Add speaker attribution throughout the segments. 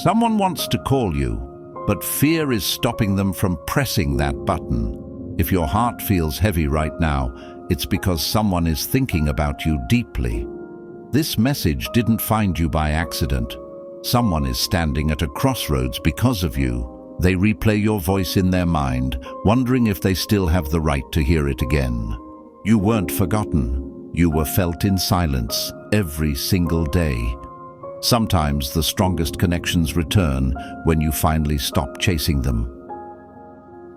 Speaker 1: Someone wants to call you, but fear is stopping them from pressing that button. If your heart feels heavy right now, it's because someone is thinking about you deeply. This message didn't find you by accident. Someone is standing at a crossroads because of you. They replay your voice in their mind, wondering if they still have the right to hear it again. You weren't forgotten. You were felt in silence every single day. Sometimes the strongest connections return when you finally stop chasing them.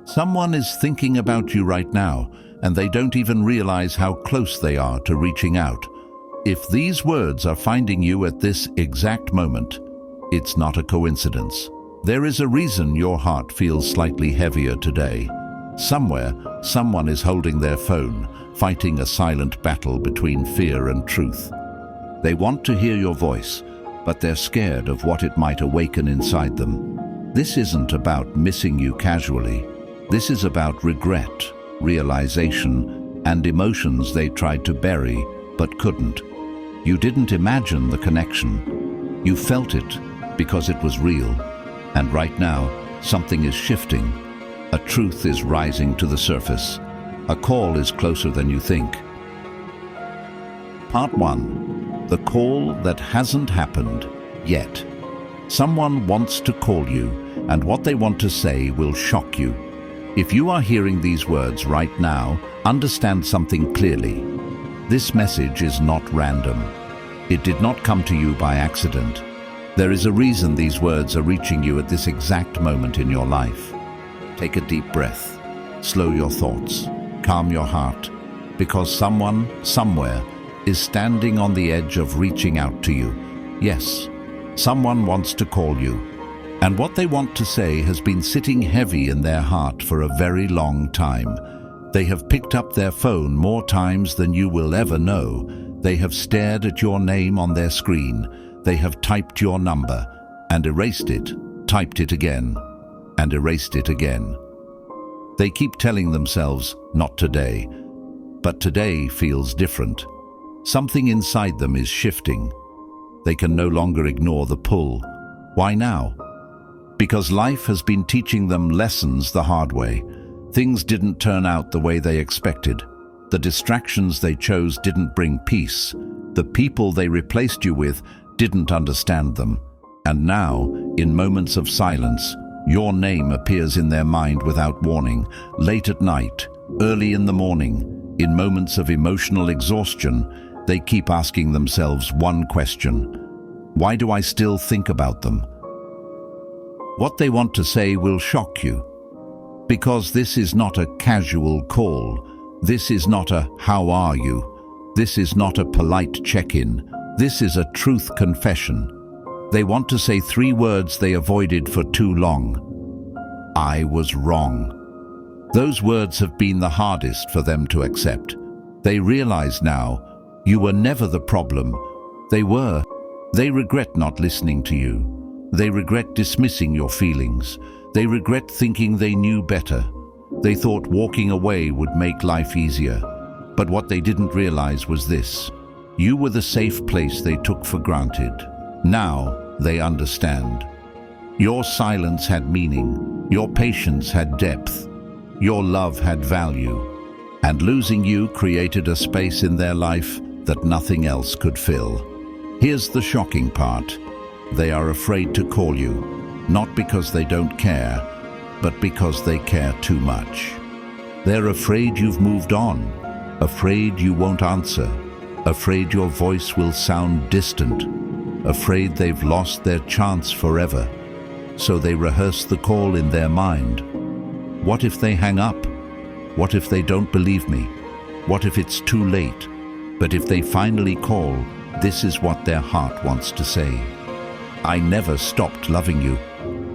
Speaker 1: Someone is thinking about you right now, and they don't even realize how close they are to reaching out. If these words are finding you at this exact moment, it's not a coincidence. There is a reason your heart feels slightly heavier today. Somewhere, someone is holding their phone, fighting a silent battle between fear and truth. They want to hear your voice, but they're scared of what it might awaken inside them. This isn't about missing you casually. This is about regret, realization, and emotions they tried to bury but couldn't. You didn't imagine the connection. You felt it because it was real. And right now, something is shifting. A truth is rising to the surface. A call is closer than you think. Part 1. The call that hasn't happened yet. Someone wants to call you, and what they want to say will shock you. If you are hearing these words right now, understand something clearly. This message is not random. It did not come to you by accident. There is a reason these words are reaching you at this exact moment in your life. Take a deep breath. Slow your thoughts. Calm your heart. Because someone, somewhere, is standing on the edge of reaching out to you. Yes, someone wants to call you. And what they want to say has been sitting heavy in their heart for a very long time. They have picked up their phone more times than you will ever know. They have stared at your name on their screen. They have typed your number and erased it, typed it again, and erased it again. They keep telling themselves, not today. But today feels different. Something inside them is shifting. They can no longer ignore the pull. Why now? Because life has been teaching them lessons the hard way. Things didn't turn out the way they expected. The distractions they chose didn't bring peace. The people they replaced you with didn't understand them. And now, in moments of silence, your name appears in their mind without warning, late at night, early in the morning. In moments of emotional exhaustion, they keep asking themselves one question: why do I still think about them? What they want to say will shock you. Because this is not a casual call. This is not a "how are you?" This is not a polite check-in. This is a truth confession. They want to say 3 words they avoided for too long. I was wrong. Those words have been the hardest for them to accept. They realize now, you were never the problem. They were. They regret not listening to you. They regret dismissing your feelings. They regret thinking they knew better. They thought walking away would make life easier. But what they didn't realize was this: you were the safe place they took for granted. Now they understand. Your silence had meaning. Your patience had depth. Your love had value. And losing you created a space in their life that nothing else could fill. Here's the shocking part. They are afraid to call you, not because they don't care, but because they care too much. They're afraid you've moved on, afraid you won't answer, afraid your voice will sound distant, afraid they've lost their chance forever. So they rehearse the call in their mind. What if they hang up? What if they don't believe me? What if it's too late? But if they finally call, this is what their heart wants to say: I never stopped loving you.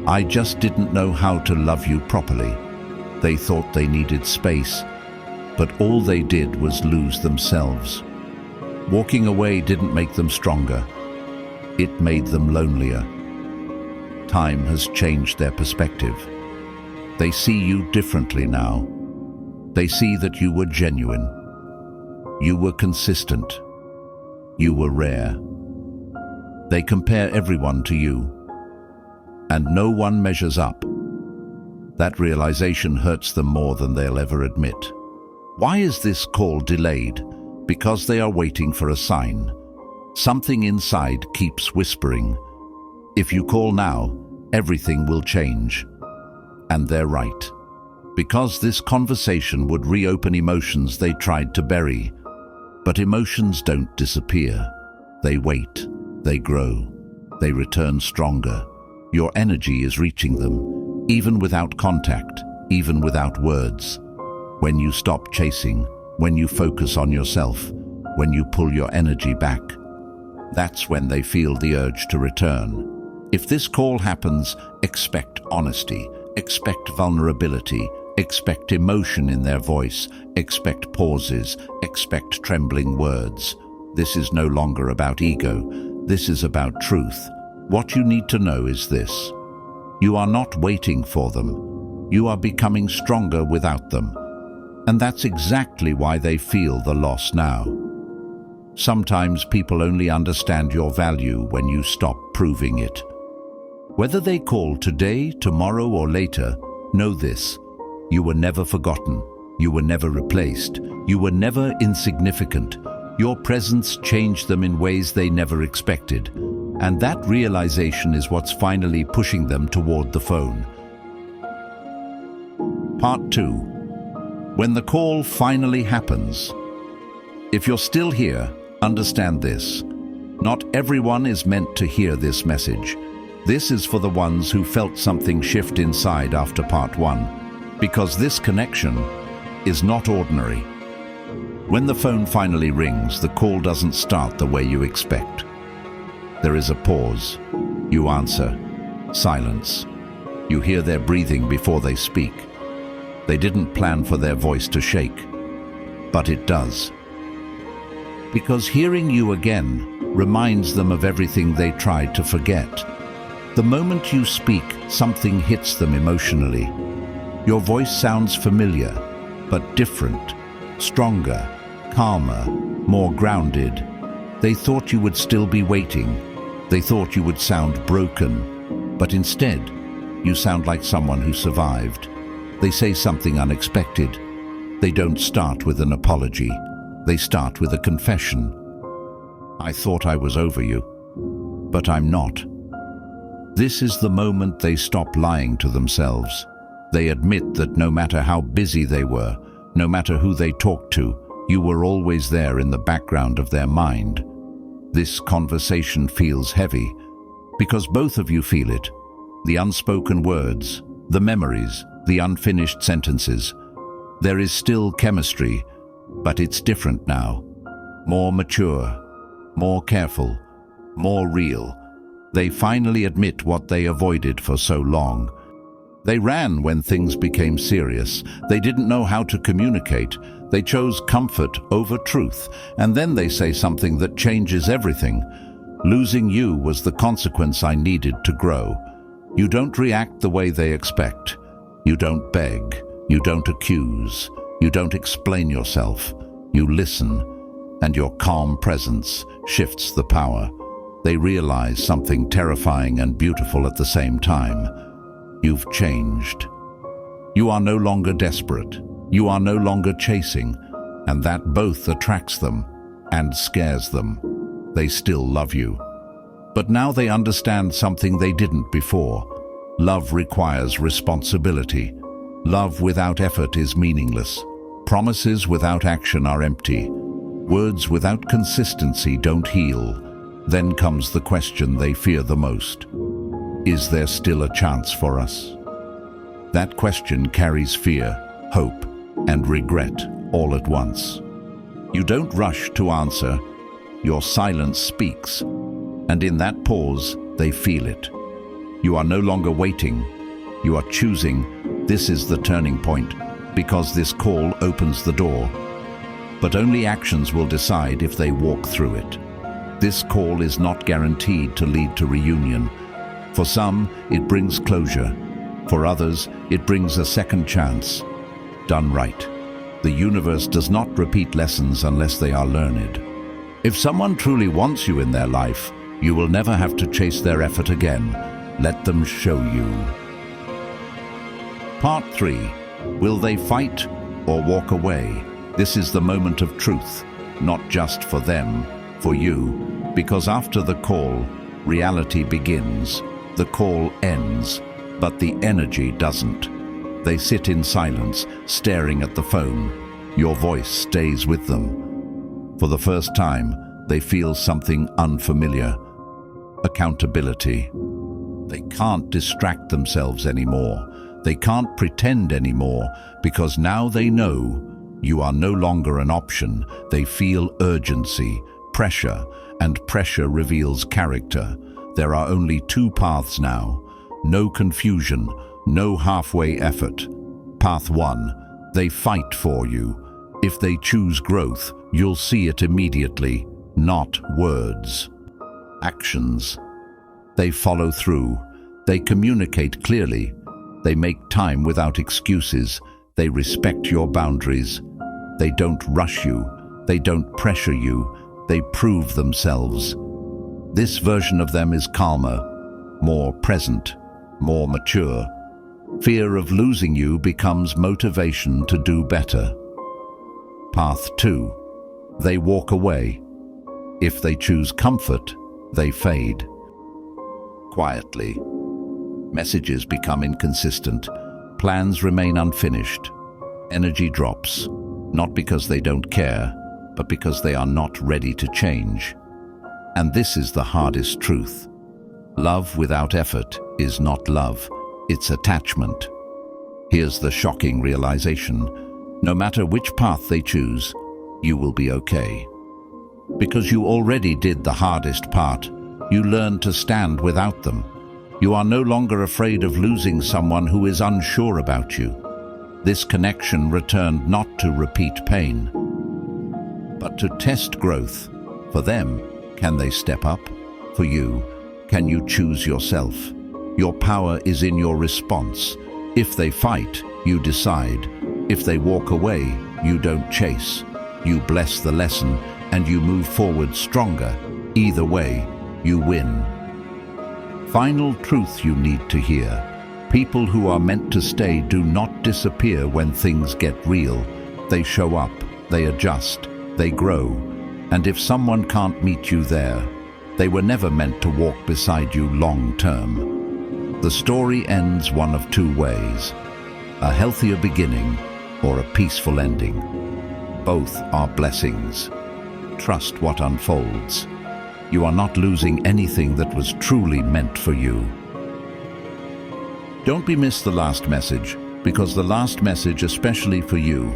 Speaker 1: I just didn't know how to love you properly. They thought they needed space, but all they did was lose themselves. Walking away didn't make them stronger. It made them lonelier. Time has changed their perspective. They see you differently now. They see that you were genuine. You were consistent. You were rare. They compare everyone to you. and no one measures up. That realization hurts them more than they'll ever admit. Why is this call delayed? Because they are waiting for a sign. Something inside keeps whispering, if you call now, everything will change. And they're right. Because this conversation would reopen emotions they tried to bury. But emotions don't disappear. They wait, they grow, they return stronger. Your energy is reaching them, even without contact, even without words. When you stop chasing, when you focus on yourself, when you pull your energy back, that's when they feel the urge to return. If this call happens, expect honesty, expect vulnerability, expect emotion in their voice, expect pauses, expect trembling words. This is no longer about ego, this is about truth. What you need to know is this: you are not waiting for them, you are becoming stronger without them. And that's exactly why they feel the loss now. Sometimes people only understand your value when you stop proving it. Whether they call today, tomorrow, or later, know this: you were never forgotten, you were never replaced, you were never insignificant. Your presence changed them in ways they never expected. And that realization is what's finally pushing them toward the phone. Part 2. When the call finally happens. If you're still here, understand this. Not everyone is meant to hear this message. This is for the ones who felt something shift inside after part 1. Because this connection is not ordinary. When the phone finally rings, the call doesn't start the way you expect. There is a pause. You answer. Silence. You hear their breathing before they speak. They didn't plan for their voice to shake, but it does. Because hearing you again reminds them of everything they tried to forget. The moment you speak, something hits them emotionally. Your voice sounds familiar, but different, stronger, calmer, more grounded. They thought you would still be waiting. They thought you would sound broken, but instead, you sound like someone who survived. They say something unexpected. They don't start with an apology. They start with a confession. I thought I was over you, but I'm not. This is the moment they stop lying to themselves. They admit that no matter how busy they were, no matter who they talked to, you were always there in the background of their mind. This conversation feels heavy because both of you feel it. The unspoken words, the memories, the unfinished sentences. There is still chemistry, but it's different now. More mature, more careful, more real. They finally admit what they avoided for so long. They ran when things became serious. They didn't know how to communicate. They chose comfort over truth, and then they say something that changes everything. Losing you was the consequence I needed to grow. You don't react the way they expect. You don't beg. You don't accuse. You don't explain yourself. You listen, and your calm presence shifts the power. They realize something terrifying and beautiful at the same time. You've changed. You are no longer desperate. You are no longer chasing, and that both attracts them and scares them. They still love you. But now they understand something they didn't before. Love requires responsibility. Love without effort is meaningless. Promises without action are empty. Words without consistency don't heal. Then comes the question they fear the most. Is there still a chance for us? That question carries fear, hope, and regret all at once. You don't rush to answer. Your silence speaks, and in that pause, they feel it. You are no longer waiting. You are choosing. This is the turning point, because this call opens the door. But only actions will decide if they walk through it. This call is not guaranteed to lead to reunion. For some, it brings closure. For others, it brings a second chance. Done right. The universe does not repeat lessons unless they are learned. If someone truly wants you in their life, you will never have to chase their effort again. Let them show you. Part 3. Will they fight or walk away? This is the moment of truth, not just for them, for you, because after the call, reality begins. The call ends, but the energy doesn't. They sit in silence, staring at the phone. Your voice stays with them. For the first time, they feel something unfamiliar. Accountability. They can't distract themselves anymore. They can't pretend anymore, because now they know you are no longer an option. They feel urgency, pressure, and pressure reveals character. There are only two paths now. No confusion, no halfway effort. Path 1. They fight for you. If they choose growth, you'll see it immediately, not words. Actions. They follow through. They communicate clearly. They make time without excuses. They respect your boundaries. They don't rush you. They don't pressure you. They prove themselves. This version of them is calmer, more present, more mature. Fear of losing you becomes motivation to do better. Path 2. They walk away. If they choose comfort, they fade. Quietly. Messages become inconsistent. Plans remain unfinished. Energy drops, not because they don't care, but because they are not ready to change. And this is the hardest truth. Love without effort is not love, it's attachment. Here's the shocking realization. No matter which path they choose, you will be okay. Because you already did the hardest part, you learned to stand without them. You are no longer afraid of losing someone who is unsure about you. This connection returned not to repeat pain, but to test growth. For them, can they step up? For you, can you choose yourself? Your power is in your response. If they fight, you decide. If they walk away, you don't chase. You bless the lesson and you move forward stronger. Either way, you win. Final truth you need to hear. People who are meant to stay do not disappear when things get real. They show up, they adjust, they grow. And if someone can't meet you there, they were never meant to walk beside you long term. The story ends one of two ways: a healthier beginning or a peaceful ending. Both are blessings. Trust what unfolds. You are not losing anything that was truly meant for you. Don't be missed the last message, because the last message especially for you.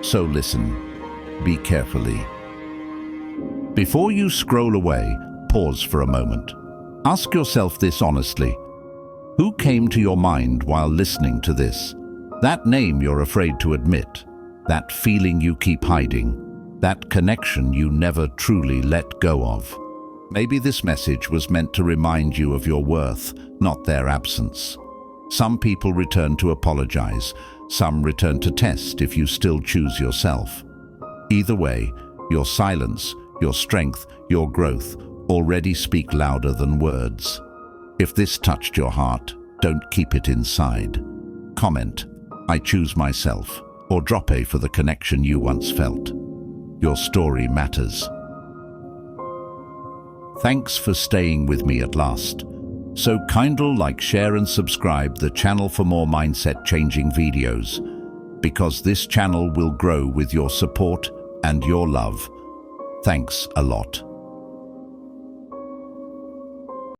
Speaker 1: So listen, be carefully. Before you scroll away, pause for a moment. Ask yourself this honestly. Who came to your mind while listening to this? That name you're afraid to admit, that feeling you keep hiding, that connection you never truly let go of. Maybe this message was meant to remind you of your worth, not their absence. Some people return to apologize, some return to test if you still choose yourself. Either way, your silence, your strength, your growth already speak louder than words. If this touched your heart, don't keep it inside. Comment, "I choose myself," or drop a for the connection you once felt. Your story matters. Thanks for staying with me at last. So kindly like, share and subscribe the channel for more mindset-changing videos, because this channel will grow with your support and your love. Thanks a lot.